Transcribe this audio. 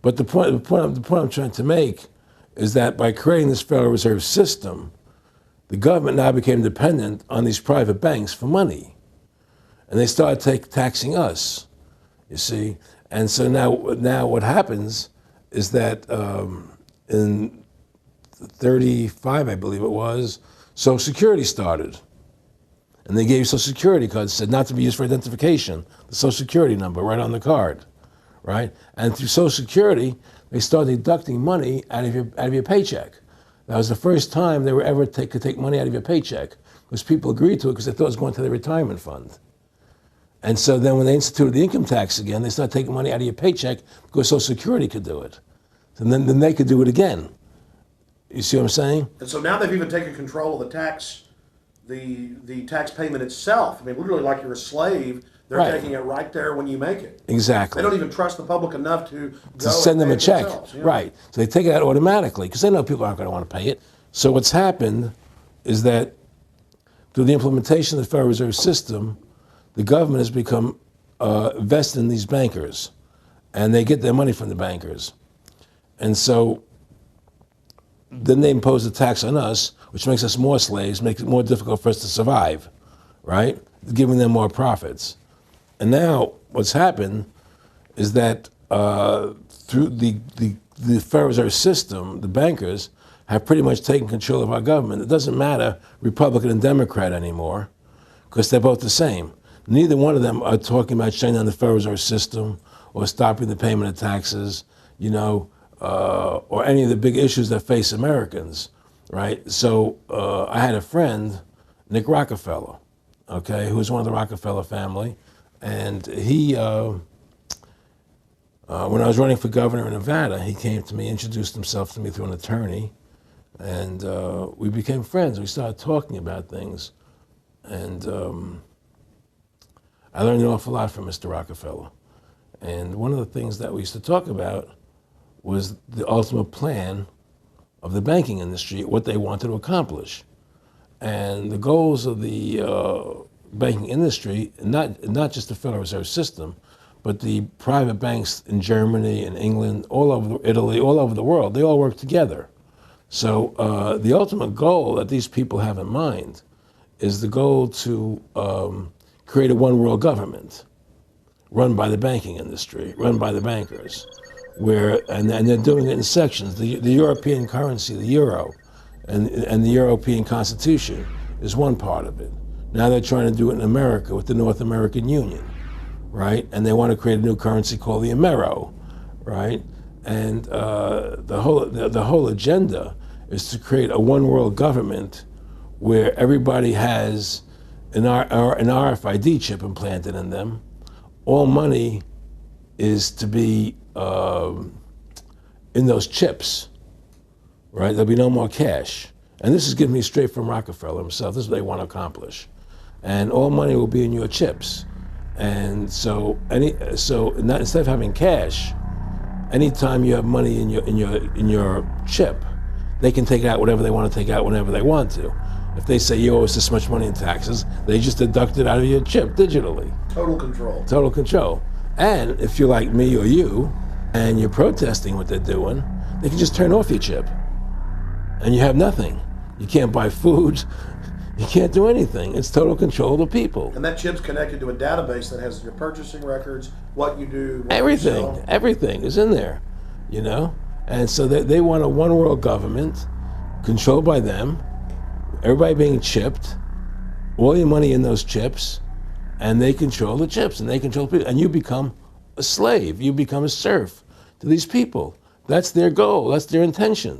But the point I'm trying to make is that by creating this Federal Reserve System, the government now became dependent on these private banks for money. And they started taxing us, you see. And so now what happens is that in 35, I believe it was, Social Security started. And they gave Social Security cards, said not to be used for identification, the Social Security number right on the card, right? And through Social Security, they started deducting money out of your paycheck. That was the first time they were ever could take money out of your paycheck, because people agreed to it because they thought it was going to their retirement fund. And so then when they instituted the income tax again, they started taking money out of your paycheck because Social Security could do it. And then they could do it again. You see what I'm saying? And so now they've even taken control of the tax payment itself. I mean, literally like you're a slave, they're Right. taking it right there when you make it. Exactly. They don't even trust the public enough to send them a check. Yeah. Right. So they take it out automatically because they know people aren't going to want to pay it. So what's happened is that through the implementation of the Federal Reserve System, the government has become vested in these bankers, and they get their money from the bankers. And so then they impose a tax on us, which makes us more slaves, makes it more difficult for us to survive, right? Giving them more profits. And now what's happened is that through the Federal Reserve System, the bankers have pretty much taken control of our government. It doesn't matter Republican and Democrat anymore, because they're both the same. Neither one of them are talking about shutting down the Federal Reserve System or stopping the payment of taxes, or any of the big issues that face Americans, right? So I had a friend, Nick Rockefeller, okay, who was one of the Rockefeller family, and he, when I was running for governor in Nevada, he came to me, introduced himself to me through an attorney, and we became friends. We started talking about things, and I learned an awful lot from Mr. Rockefeller. And one of the things that we used to talk about was the ultimate plan of the banking industry, what they wanted to accomplish. And the goals of the banking industry, not just the Federal Reserve System, but the private banks in Germany and England, all over Italy, all over the world, they all work together. So the ultimate goal that these people have in mind is the goal to create a one world government run by the banking industry, run by the bankers, and they're doing it in sections. The European currency, the euro, and the European Constitution is one part of it. Now they're trying to do it in America with the North American Union, right? And they want to create a new currency called the Amero, right? And the whole agenda is to create a one world government where everybody has an RFID chip implanted in them. All money is to be in those chips, right? There'll be no more cash. And this is given me straight from Rockefeller himself. This is what they want to accomplish. And all money will be in your chips. And so instead of having cash, anytime you have money in your chip, they can take out whatever they want to take out whenever they want to. If they say you owe us this much money in taxes, they just deduct it out of your chip digitally. Total control. Total control. And if you're like me or you, and you're protesting what they're doing, they can just turn off your chip. And you have nothing. You can't buy food. You can't do anything. It's total control of the people. And that chip's connected to a database that has your purchasing records, what you do, what everything. you sell. Everything is in there, And so they want a one world government controlled by them, everybody being chipped, all your money in those chips, and they control the chips, and they control people, and you become a slave, you become a serf to these people. That's their goal, that's their intentions.